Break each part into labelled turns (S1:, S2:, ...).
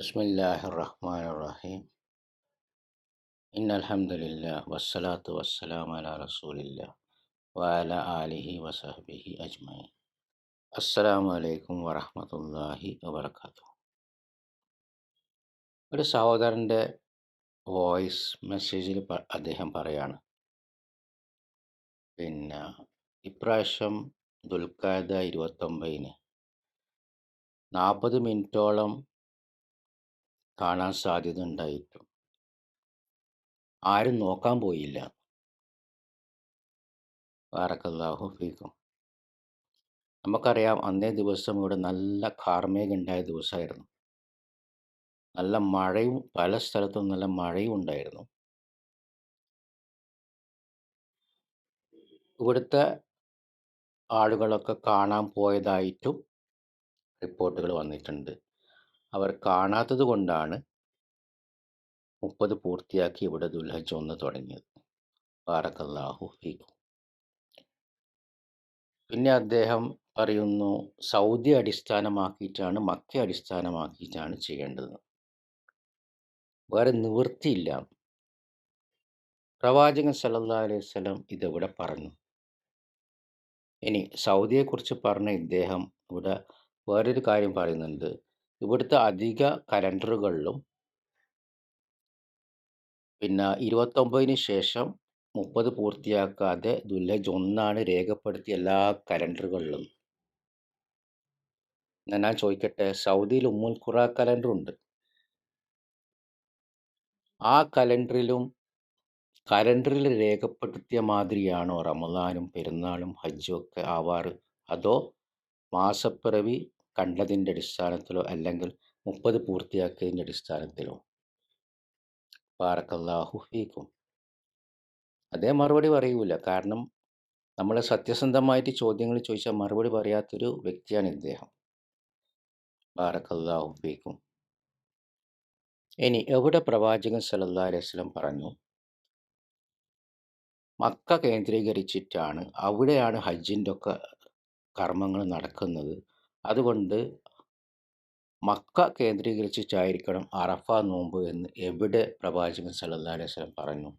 S1: Bismillahirrahmanirrahim. Innal hamdalillah wassalatu wassalamu ala rasulillah wa ala alihi wa sahbihi ajmain. Assalamu alaikum warahmatullahi wabarakatuh. ഒരു സഹോദരൻ്റെ voice മെസ്സേജിൽ അദ്ദേഹം പറയാണ്, പിന്നെ ഇപ്രാവശ്യം ദുൽഖഅദ 29 40 മിനിറ്റോളം കാണാൻ സാധ്യത ഉണ്ടായിട്ടും ആരും നോക്കാൻ പോയില്ല. ബാറക്കല്ലാഹു ഫീക്കും. നമുക്കറിയാം, അന്നേ ദിവസം ഇവിടെ നല്ല കാർമേഘം ഉണ്ടായ ദിവസമായിരുന്നു. നല്ല മഴയും, പല സ്ഥലത്തും നല്ല മഴയും ഉണ്ടായിരുന്നു. ഇവിടുത്തെ ആളുകളൊക്കെ കാണാൻ പോയതായിട്ടും റിപ്പോർട്ടുകൾ വന്നിട്ടുണ്ട്. അവർ കാണാത്തത് കൊണ്ടാണ് 30 പൂർത്തിയാക്കി ഇവിടെ ദുൽഹജ്ജ് 1 തുടങ്ങിയത്. ബാറക്കല്ലാഹു ഫീക്കും. പിന്നെ അദ്ദേഹം പറയുന്നു, സൗദി അടിസ്ഥാനമാക്കിയിട്ടാണ്, മക്ക അടിസ്ഥാനമാക്കിയിട്ടാണ് ചെയ്യേണ്ടത്. വേറെ നിവൃത്തിയില്ല. പ്രവാചകൻ സല്ലല്ലാഹു അലൈഹി വസല്ലം ഇതെവിടെ പറഞ്ഞു? ഇനി സൗദിയെക്കുറിച്ച് പറഞ്ഞ ഇദ്ദേഹം ഇവിടെ വേറൊരു കാര്യം പറയുന്നുണ്ട്. ഇവിടുത്തെ അധിക കലണ്ടറുകളിലും പിന്നെ 29 ശേഷം 30 പൂർത്തിയാക്കാതെ ദുൽഹജ്ജ് 1 രേഖപ്പെടുത്തിയ എല്ലാ കലണ്ടറുകളിലും. ഞാൻ ചോദിക്കട്ടെ, സൗദിയിൽ ഉമ്മുൽ ഖുറ കലണ്ടറുണ്ട്. ആ കലണ്ടറിൽ രേഖപ്പെടുത്തിയ മാതിരിയാണോ റമദാനും പെരുന്നാളും ഹജ്ജും ഒക്കെ ആവാറ്? അതോ മാസപ്പിറവി കണ്ടതിൻ്റെ അടിസ്ഥാനത്തിലോ അല്ലെങ്കിൽ 30 പൂർത്തിയാക്കിയതിൻ്റെ അടിസ്ഥാനത്തിലോ? ബാറക്കല്ലാഹു ഫീക്കും. അതേ മറുപടി പറയൂല. കാരണം നമ്മൾ സത്യസന്ധമായിട്ട് ചോദ്യങ്ങൾ ചോദിച്ചാൽ മറുപടി പറയാത്തൊരു വ്യക്തിയാണ് ഇദ്ദേഹം. ബാറക്കല്ലാഹു ഫീക്കും. ഇനി എവിടെ പ്രവാചകൻ സല്ലല്ലാഹു അലൈഹി വസല്ലം പറഞ്ഞു മക്ക കേന്ദ്രീകരിച്ചിട്ടാണ്, അവിടെയാണ് ഹജ്ജിൻ്റെ ഒക്കെ കർമ്മങ്ങൾ നടക്കുന്നത്, അതുകൊണ്ട് മക്ക കേന്ദ്രീകരിച്ചിട്ടായിരിക്കണം അറഫ നോമ്പ് എന്ന് എവിടെ പ്രവാചകൻ സല്ലല്ലാഹു അലൈഹി വസല്ലം പറഞ്ഞു?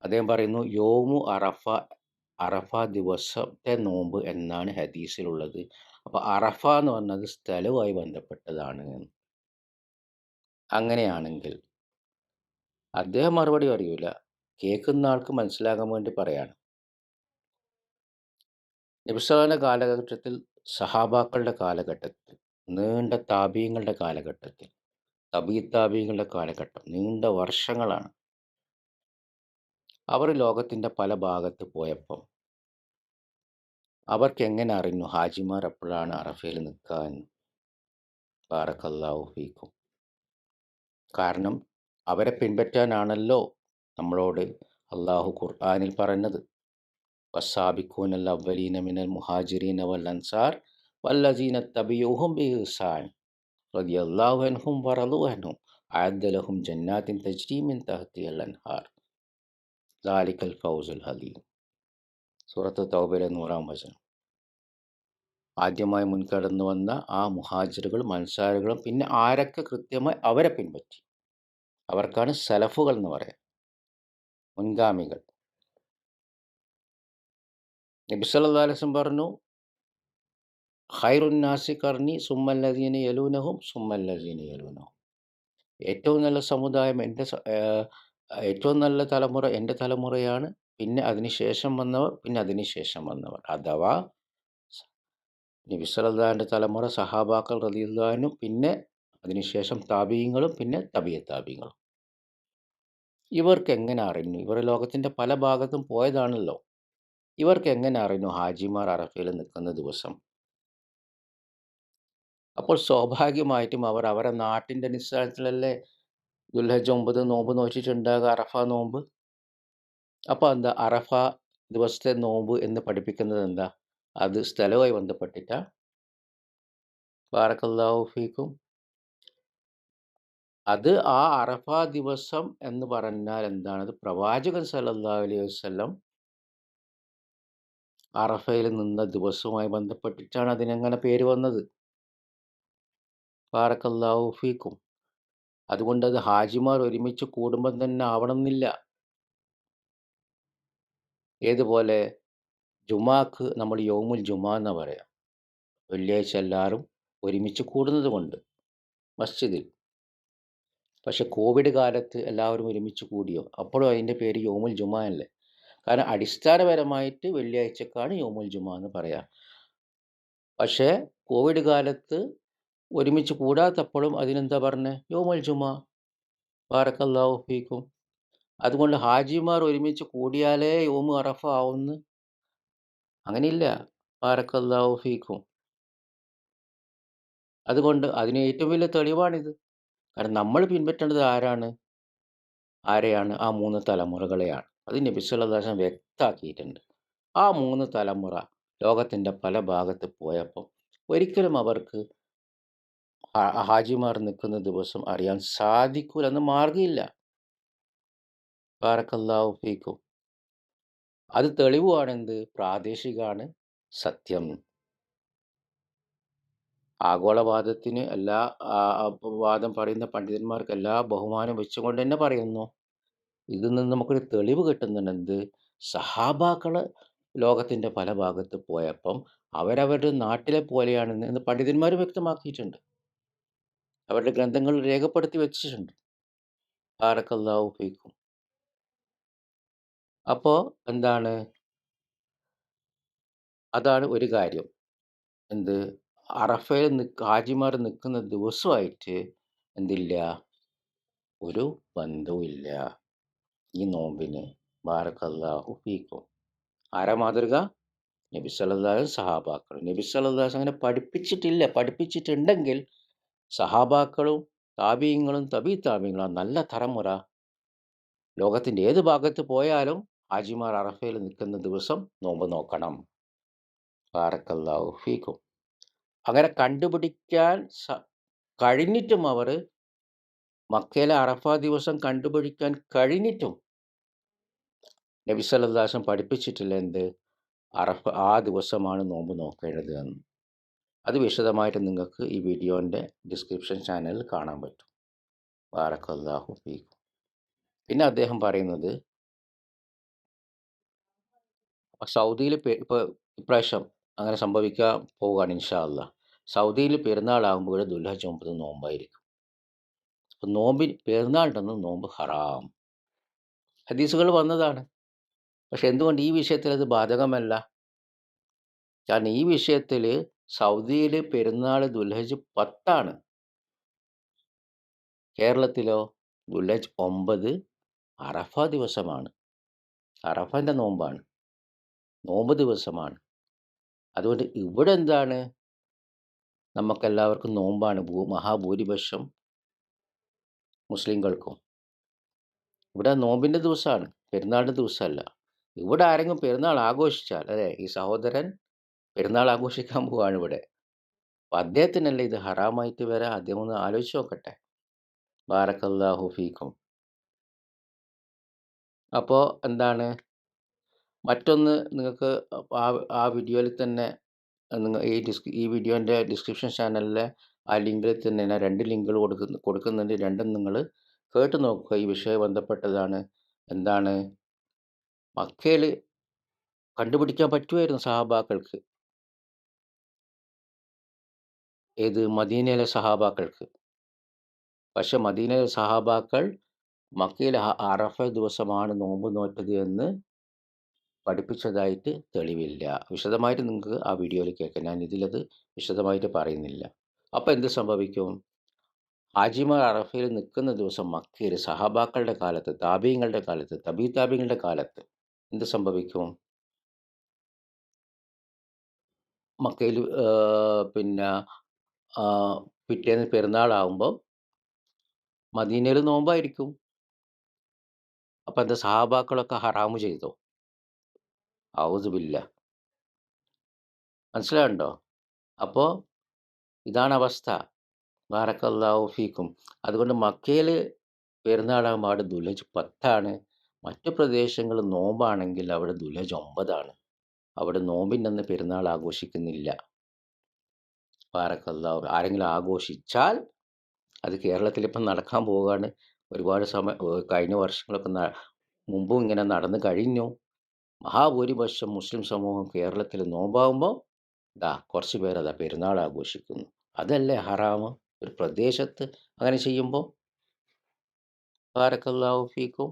S1: അദ്ദേഹം പറയുന്നു, യോമു അറഫ ദിവസത്തെ നോമ്പ് എന്നാണ് ഹദീസിലുള്ളത്. അപ്പോൾ അറഫ എന്ന് പറഞ്ഞത് സ്ഥലവുമായി ബന്ധപ്പെട്ടതാണ് എന്ന്. അങ്ങനെയാണെങ്കിൽ അദ്ദേഹം മറുപടി പറയൂല, കേൾക്കുന്ന ആൾക്ക് മനസ്സിലാകാൻ വേണ്ടി പറയാണ്. നബി സല്ലല്ലാഹു കാലഘട്ടത്തിൽ, സഹാബാക്കളുടെ കാലഘട്ടത്തിൽ, നീണ്ട താബീങ്ങളുടെ കാലഘട്ടത്തിൽ, താബീങ്ങളുടെ കാലഘട്ടം നീണ്ട വർഷങ്ങളാണ്. അവർ ലോകത്തിൻ്റെ പല ഭാഗത്ത് പോയപ്പം അവർക്ക് എങ്ങനെ അറിഞ്ഞു ഹാജിമാർ എപ്പോഴാണ് അറഫയിൽ നിൽക്കുക എന്ന്? ബാറക്കല്ലാഹു ഫീക്കും. കാരണം അവരെ പിൻപറ്റാനാണല്ലോ നമ്മളോട് അള്ളാഹു ഖുർആനിൽ പറഞ്ഞത്. വസ്സാബിഖൂനൽ അവ്വലീന മിനൽ മുഹാജിരീന വൽ അൻസാർ വല്ലസീന തബിഊഹും ബിഇഹ്സാൻ റളിയല്ലാഹു അൻഹും വറളു അൻഹു അഅദ്ദ ലഹും ജന്നാത്തിൻ തജ്രി മിൻ തഹ്തിഹൽ അൻഹാർ ദാലികൽ ഫൗസുൽ അലീം. സൂറത്ത് തൗബയിലെ 100-ാം വചനം. ആദ്യമായി മുൻകടന്നു വന്ന ആ മുഹാജിറുകളും അൻസാറുകളും പിന്നെ ആരൊക്കെ കൃത്യമായി അവരെ പിൻപറ്റി, അവർക്കാണ് സലഫുകൾ എന്ന് പറയാം, മുൻഗാമികൾ. നബി സല്ലല്ലാഹു അലൈഹി വസല്ലം പറഞ്ഞു, ഖൈറുൻ നാസി ഖർനി സുമ്മല്ലദീന യലൂനഹും സുമ്മല്ലദീന യലൂനഹും. ഏറ്റവും നല്ല സമുദായം ഏറ്റവും നല്ല തലമുറ എൻ്റെ തലമുറയാണ്, പിന്നെ അതിനുശേഷം വന്നവർ, പിന്നെ അതിനുശേഷം വന്നവർ. അഥവാ നബി സല്ലല്ലാഹുവിൻ്റെ തലമുറ സഹാബാക്കൾ റളിയല്ലാഹു അൻഹും, പിന്നെ അതിനുശേഷം താബീങ്ങളും, പിന്നെ താബീങ്ങളും. ഇവർക്ക് എങ്ങനെ അറിഞ്ഞു? ഇവർ ലോകത്തിൻ്റെ പല ഭാഗത്തും പോയതാണല്ലോ. ഇവർക്ക് എങ്ങനെ അറിഞ്ഞു ഹാജിമാർ അറഫയിൽ നിൽക്കുന്ന ദിവസം? അപ്പോൾ സ്വാഭാവികമായിട്ടും അവർ അവരുടെ നാട്ടിൻ്റെ അടിസ്ഥാനത്തിലല്ലേ ദുൽഹജ്ജ് 9 നോമ്പ് നോറ്റിട്ടുണ്ടാകുക, അറഫ നോമ്പ്. അപ്പോൾ എന്താ അറഫ ദിവസത്തെ നോമ്പ് എന്ന് പഠിപ്പിക്കുന്നത്? എന്താ? അത് സ്ഥലവുമായി ബന്ധപ്പെട്ടിട്ടാ? ബാറക്കല്ലാഹു ഫീക്കും. അത് ആ അറഫ ദിവസം എന്ന് പറഞ്ഞാൽ എന്താണത്? പ്രവാചകൻ സല്ലല്ലാഹു അലൈഹി വസല്ലം അറഫയിൽ നിന്ന ദിവസവുമായി ബന്ധപ്പെട്ടിട്ടാണ് അതിനങ്ങനെ പേര് വന്നത്. ബാറക്കല്ലാഹു ഫീക്കും. അതുകൊണ്ട് അത് ഹാജിമാർ ഒരുമിച്ച് കൂടുമ്പം തന്നെ ആവണമെന്നില്ല. ഏതുപോലെ ജുമാക്ക് നമ്മൾ യൗമുൽ ജുമാ എന്നാ പറയാ. വെള്ളിയാഴ്ച എല്ലാവരും ഒരുമിച്ച് കൂടുന്നത് കൊണ്ട് മസ്ജിദിൽ. പക്ഷെ കോവിഡ് കാലത്ത് എല്ലാവരും ഒരുമിച്ച് കൂടിയോ? അപ്പോഴും അതിൻ്റെ പേര് യൗമുൽ ജുമാ അല്ലേ? കാരണം അടിസ്ഥാനപരമായിട്ട് വെള്ളിയാഴ്ചക്കാണ് യൗമുൽ ജുമാ എന്ന് പറയാം. പക്ഷേ കോവിഡ് കാലത്ത് ഒരുമിച്ച് കൂടാത്തപ്പോഴും അതിനെന്താ പറഞ്ഞത്? യൗമുൽ ജുമാ. ബാറക്കല്ലാഹു ഫീക്കും. അതുകൊണ്ട് ഹാജിമാർ ഒരുമിച്ച് കൂടിയാലേ യൗമു അറഫ ആവുന്നു അങ്ങനെയില്ല. ബാറക്കല്ലാഹു ഫീക്കും. അതുകൊണ്ട് അതിന് ഏറ്റവും വലിയ തെളിവാണിത്. കാരണം നമ്മൾ പിൻപറ്റേണ്ടത് ആരെയാണ്? ആ 3 തലമുറകളെയാണ്. അത് നബി സല്ലല്ലാഹു അലൈഹി വസല്ലം വ്യക്തമാക്കിയിട്ടുണ്ട്. ആ 3 തലമുറ ലോകത്തിൻ്റെ പല ഭാഗത്ത് പോയപ്പോൾ ഒരിക്കലും അവർക്ക് ഹാജിമാർ നിൽക്കുന്ന ദിവസം അറിയാൻ സാധിക്കൂല. അന്ന് മാർഗ്ഗമില്ല. ബാറക്കല്ലാഹു ഫീക്കും. അത് തെളിവാണെന്ത്? പ്രാദേശികമാണ് സത്യം. ആഗോളവാദത്തിന് എല്ലാ വാദം പറയുന്ന പണ്ഡിതന്മാർക്ക് എല്ലാ ബഹുമാനം വെച്ചുകൊണ്ട് തന്നെ പറയുന്നു. ഇതിൽ നിന്ന് നമുക്കൊരു തെളിവ് കിട്ടുന്നുണ്ട്. എന്ത്? സഹാബാക്കൾ ലോകത്തിൻ്റെ പല ഭാഗത്ത് പോയപ്പം അവരവരുടെ നാട്ടിലെ പോലെയാണെന്ന് എന്ന് പണ്ഡിതന്മാർ വ്യക്തമാക്കിയിട്ടുണ്ട്. അവരുടെ ഗ്രന്ഥങ്ങൾ രേഖപ്പെടുത്തി വെച്ചിട്ടുണ്ട്. ബാറക്കല്ലാഹു ഫീക്കും. അപ്പോൾ എന്താണ്? അതാണ് ഒരു കാര്യം. എന്ത്? അറഫയിൽ ഹാജിമാർ നിൽക്കുന്ന ദിവസമായിട്ട് എന്തില്ല? ഒരു ബന്ധവുമില്ല ഈ നോമ്പിന്. ബാറക്കല്ലാഹു ഫീക്കും. ആരാ മാതൃക? നബി സല്ലല്ലാഹു അലൈഹി സഹാബാക്കൾ. നബി സല്ലല്ലാഹു അലൈഹി അങ്ങനെ പഠിപ്പിച്ചിട്ടില്ല. പഠിപ്പിച്ചിട്ടുണ്ടെങ്കിൽ സഹാബാക്കളും താബീങ്ങളും താബീങ്ങളും നല്ല തലമുറ ലോകത്തിൻ്റെ ഏത് ഭാഗത്ത് പോയാലും ഹാജിമാർ അറഫയിൽ നിൽക്കുന്ന ദിവസം നോമ്പ് നോക്കണം. ബാറക്കല്ലാഹു ഫീക്കും. അങ്ങനെ കണ്ടുപിടിക്കാൻ കഴിഞ്ഞിട്ടും അവർ മക്കയിലെ അറഫ ദിവസം കണ്ടുപിടിക്കാൻ കഴിഞ്ഞിട്ടും നബി സല്ലല്ലാഹു അലൈഹി വസല്ലം പഠിപ്പിച്ചിട്ടില്ല എന്ത്? അറഫ ആ ദിവസമാണ് നോമ്പ് നോക്കേണ്ടത് എന്ന്. അത് വിശദമായിട്ട് നിങ്ങൾക്ക് ഈ വീഡിയോൻ്റെ ഡിസ്ക്രിപ്ഷൻ ചാനലിൽ കാണാൻ പറ്റും. ബാറക്കല്ലാഹു ഫീക്കും. പിന്നെ അദ്ദേഹം പറയുന്നത് സൗദിയിൽ ഇപ്പോൾ ഇപ്രാവശ്യം അങ്ങനെ സംഭവിക്കാൻ പോവുകയാണ് ഇൻഷാ അല്ലാഹ്. സൗദിയിൽ പെരുന്നാളാകുമ്പോൾ ദുൽഹജ്ജ് 9 നോമ്പായിരിക്കും. അപ്പോൾ പെരുന്നാളിൻ്റെ അന്ന് നോമ്പ് ഹറാം. ഹദീസുകൾ വന്നതാണ്. പക്ഷെ എന്തുകൊണ്ട് ഈ വിഷയത്തിൽ അത് ബാധകമല്ല? കാരണം ഈ വിഷയത്തിൽ സൗദിയിൽ പെരുന്നാൾ ദുൽഹജ്ജ് 10 കേരളത്തിലോ ദുൽഹജ്ജ് 9 അറഫ ദിവസമാണ്. അറഫൻ്റെ നോമ്പാണ്. നോമ്പ് ദിവസമാണ്. അതുകൊണ്ട് ഇവിടെ എന്താണ്? നമുക്കെല്ലാവർക്കും നോമ്പാണ്. മഹാഭൂരിപക്ഷം മുസ്ലിങ്ങൾക്കും. ഇവിടെ നോമ്പിൻ്റെ ദിവസമാണ്, പെരുന്നാളിൻ്റെ ദിവസമല്ല. ഇവിടെ ആരെങ്കിലും പെരുന്നാൾ ആഘോഷിച്ചാൽ അല്ലേ, ഈ സഹോദരൻ പെരുന്നാൾ ആഘോഷിക്കാൻ പോവാണ് ഇവിടെ. അപ്പം അദ്ദേഹത്തിനല്ലേ ഇത് ഹറാമായിട്ട് വരാം? അദ്ദേഹം ഒന്ന് ആലോചിച്ച് നോക്കട്ടെ. ബാറക്കല്ലാഹു ഫീക്കും. അപ്പോൾ എന്താണ്? മറ്റൊന്ന് നിങ്ങൾക്ക് ആ വീഡിയോയിൽ തന്നെ നിങ്ങൾ ഈ വീഡിയോൻ്റെ ഡിസ്ക്രിപ്ഷൻ ചാനലിലെ ആ ലിങ്കിൽ തന്നെ ഞാൻ 2 ലിങ്കുകൾ കൊടുക്കുന്നുണ്ട്. രണ്ടും നിങ്ങൾ കേട്ട് നോക്കുക. ഈ വിഷയം ബന്ധപ്പെട്ടതാണ്. എന്താണ്? മക്കയിൽ കണ്ടുപിടിക്കാൻ പറ്റുമായിരുന്നു സഹാബാക്കൾക്ക്. ഏത്? മദീനയിലെ സഹാബാക്കൾക്ക്. പക്ഷെ മദീനയിലെ സഹാബാക്കൾ മക്കയിലെ അറഫ ദിവസമാണ് നോമ്പ് നോറ്റത് എന്ന് പഠിപ്പിച്ചതായിട്ട് തെളിവില്ല. വിശദമായിട്ട് നിങ്ങൾക്ക് ആ വീഡിയോയിൽ കേൾക്കാം. ഞാൻ ഇതിലത് വിശദമായിട്ട് പറയുന്നില്ല. അപ്പോൾ എന്ത് സംഭവിക്കും? ഹാജിമാർ അറഫയിൽ നിൽക്കുന്ന ദിവസം മക്കയിൽ സഹാബാക്കളുടെ കാലത്ത്, താബീങ്ങളുടെ കാലത്ത്, താബീങ്ങളുടെ കാലത്ത് എന്ത് സംഭവിക്കും? മക്കയിൽ പിന്നെ പിറ്റേന്ന് പെരുന്നാളാകുമ്പോൾ മദീനയിൽ നോമ്പായിരിക്കും. അപ്പം എന്താ സഹാബാക്കളൊക്കെ ഹറാമ് ചെയ്തോ? ഔദു ബില്ലാഹ്. മനസ്സിലാവുണ്ടോ? അപ്പോൾ ഇതാണ് അവസ്ഥ. ബാറക്കല്ലാഹു ഫീക്കും. അതുകൊണ്ട് മക്കയിൽ പെരുന്നാളാകുമ്പോൾ അവിടെ ദുൽഹജ്ജ് 10 മറ്റു പ്രദേശങ്ങൾ നോമ്പാണെങ്കിൽ അവിടെ ദുൽഹജ്ജ് 9 അവിടെ നോമ്പിൻ്റെ അന്ന് പെരുന്നാൾ ആഘോഷിക്കുന്നില്ല. ബാറക്കല്ലാഹു. ആരെങ്കിലും ആഘോഷിച്ചാൽ അത് കേരളത്തിലിപ്പം നടക്കാൻ പോവുകയാണ്. ഒരുപാട് കഴിഞ്ഞ വർഷങ്ങളൊക്കെ മുമ്പും ഇങ്ങനെ നടന്നു കഴിഞ്ഞു. മഹാഭൂരിപക്ഷം മുസ്ലിം സമൂഹം കേരളത്തിൽ നോമ്പാകുമ്പോൾ കുറച്ച് പേരതാ പെരുന്നാൾ ആഘോഷിക്കുന്നു. അതല്ലേ ഹറാമ് ഒരു പ്രദേശത്ത് അങ്ങനെ ചെയ്യുമ്പോൾ? ബാറക്കല്ലാഹു ഫീക്കും.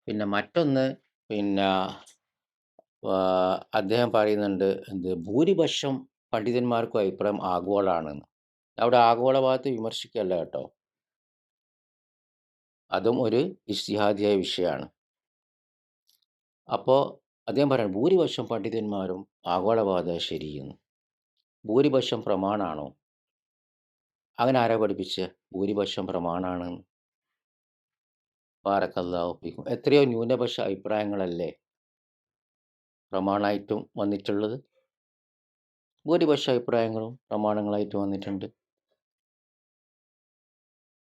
S1: പിന്നെ മറ്റൊന്ന്, പിന്നെ അദ്ദേഹം പറയുന്നുണ്ട് എന്ത്, ഭൂരിപക്ഷം പണ്ഡിതന്മാർക്കും അഭിപ്രായം ആഗോളാണെന്ന്. അവിടെ ആഗോളവാദത്തെ വിമർശിക്കുകയല്ല കേട്ടോ, അതും ഒരു ഇജ്തിഹാദിയായ വിഷയമാണ്. അപ്പോൾ അദ്ദേഹം പറയുന്നത് ഭൂരിപക്ഷം പണ്ഡിതന്മാരും ആഗോളവാദം ശരിയെന്ന്. ഭൂരിപക്ഷം പ്രമാണാണോ? അങ്ങനെ ആരാ പഠിപ്പിച്ച് ഭൂരിപക്ഷം പ്രമാണാണെന്ന്? ബാറക്കല്ലാഹു ഫീക്കും. എത്രയോ ന്യൂനപക്ഷ അഭിപ്രായങ്ങളല്ലേ പ്രമാണമായിട്ടും വന്നിട്ടുള്ളത്? ഭൂരിപക്ഷ അഭിപ്രായങ്ങളും പ്രമാണങ്ങളായിട്ട് വന്നിട്ടുണ്ട്.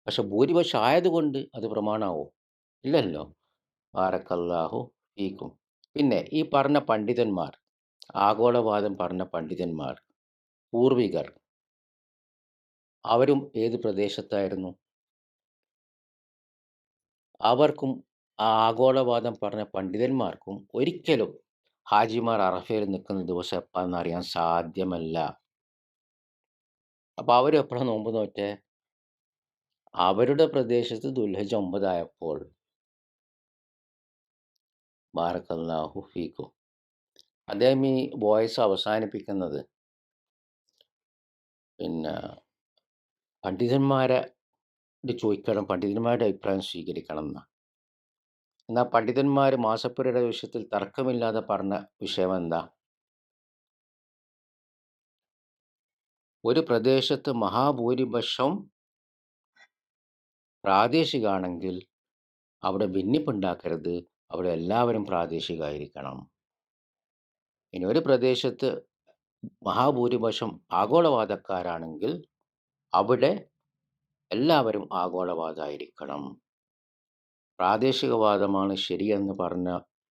S1: പക്ഷെ ഭൂരിപക്ഷം ആയതുകൊണ്ട് അത് പ്രമാണമാവോ? ഇല്ലല്ലോ. ബാറക്കല്ലാഹു ഫീക്കും. പിന്നെ ഈ പറഞ്ഞ പണ്ഡിതന്മാർ, ആഗോളവാദം പറഞ്ഞ പണ്ഡിതന്മാർ, പൂർവികർ, അവരും ഏത് പ്രദേശത്തായിരുന്നു? അവർക്കും ആ ആഗോളവാദം പറഞ്ഞ പണ്ഡിതന്മാർക്കും ഒരിക്കലും ഹാജിമാർ അറഫയിൽ നിൽക്കുന്ന ദിവസം എപ്പാന്ന് അറിയാൻ സാധ്യമല്ല. അപ്പോൾ അവരെപ്പോഴാണ് നോമ്പ് നോറ്റേ? അവരുടെ പ്രദേശത്ത് ദുൽഹജ്ജ് 9 ആയപ്പോൾ. ബാറക്കല്ലാഹു ഫീക്കും. അദ്ദേഹം ഈ വോയിസ് അവസാനിപ്പിക്കുന്നത് പിന്നെ പണ്ഡിതന്മാരെ ചോദിക്കണം, പണ്ഡിതന്മാരുടെ അഭിപ്രായം സ്വീകരിക്കണം എന്നാണ്. എന്നാൽ പണ്ഡിതന്മാർ മാസപ്പുരയുടെ വിഷയത്തിൽ തർക്കമില്ലാതെ പറഞ്ഞ വിഷയം എന്താ? ഒരു പ്രദേശത്ത് മഹാഭൂരിപക്ഷം പ്രാദേശികമാണെങ്കിൽ അവിടെ ഭിന്നിപ്പുണ്ടാക്കരുത്, അവിടെ എല്ലാവരും പ്രാദേശികമായിരിക്കണം. ഇനി ഒരു പ്രദേശത്ത് മഹാഭൂരിപക്ഷം ആഗോളവാദക്കാരാണെങ്കിൽ അവിടെ എല്ലാവരും ആഗോളവാദമായിരിക്കണം. പ്രാദേശികവാദമാണ് ശരിയെന്ന്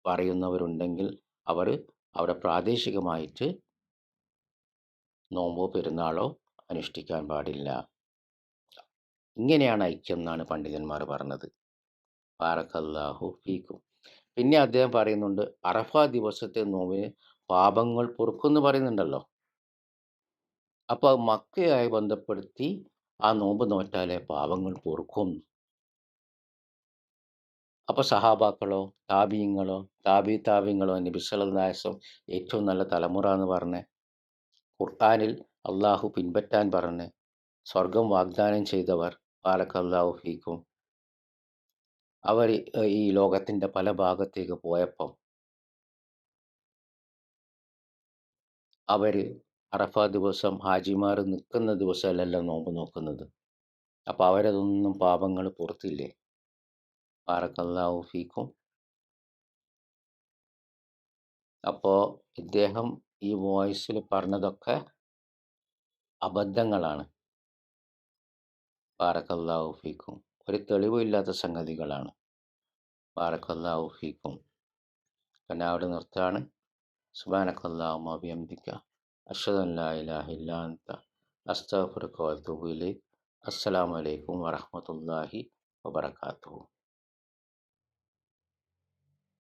S1: പറയുന്നവരുണ്ടെങ്കിൽ അവർ അവിടെ പ്രാദേശികമായിട്ട് നോമ്പോ പെരുന്നാളോ അനുഷ്ഠിക്കാൻ പാടില്ല. ഇങ്ങനെയാണ് ഐക്യം എന്നാണ് പണ്ഡിതന്മാർ പറഞ്ഞത്. ബാറക്കല്ലാഹു ഫീക്കും. പിന്നെ അദ്ദേഹം പറയുന്നുണ്ട്, അറഫ ദിവസത്തെ നോമ്പിന് പാപങ്ങൾ പൊറുക്കുമെന്ന് പറയുന്നുണ്ടല്ലോ. അപ്പോൾ മക്കയായി ബന്ധപ്പെടുത്തി ആ നോമ്പ് നോറ്റാലേ പാപങ്ങൾ പൊറുക്കും. അപ്പോൾ സഹാബാക്കളോ താബീങ്ങളോ താബീങ്ങളോ നബി സല്ലല്ലാഹു അലൈഹി വസല്ലം ഏറ്റവും നല്ല തലമുറ എന്ന് പറഞ്ഞ് ഖുർആനിൽ അള്ളാഹു പിൻപറ്റാൻ പറഞ്ഞ് സ്വർഗം വാഗ്ദാനം ചെയ്തവർ, ബാറക്കല്ലാഹു ഫീക്കും, അവർ ഈ ലോകത്തിൻ്റെ പല ഭാഗത്തേക്ക് പോയപ്പം അവർ അറഫ ദിവസം ഹാജിമാർ നിൽക്കുന്ന ദിവസമല്ലല്ലോ നോമ്പ് നോക്കുന്നത്. അപ്പോൾ അവരതൊന്നും പാപങ്ങൾ പുറത്തില്ലേ? ബാറക്കല്ലാഹു ഫീക്കും. അപ്പോൾ ഇദ്ദേഹം ഈ വോയിസിൽ പറഞ്ഞതൊക്കെ അബദ്ധങ്ങളാണ്. ബാറക്കല്ലാഹു ഫീക്കും. ഒരു തെളിവില്ലാത്ത സംഗതികളാണ്. ബാറക്കല്ലാഹു ഫീക്കും. പിന്നെ അവിടെ നിർത്താണ്. സുബ്ഹാനക്കല്ലാഹുമ്മ വബിഹംദിക അഷ്ഹദു അൻ ലാ ഇലാഹ ഇല്ലാ അൻത അസ്തഗ്ഫിറുക വഅതൂബു ഇലൈക്. അസ്സലാമു അലൈക്കും വറഹ്മത്തുള്ളാഹി വബറകാതുഹു.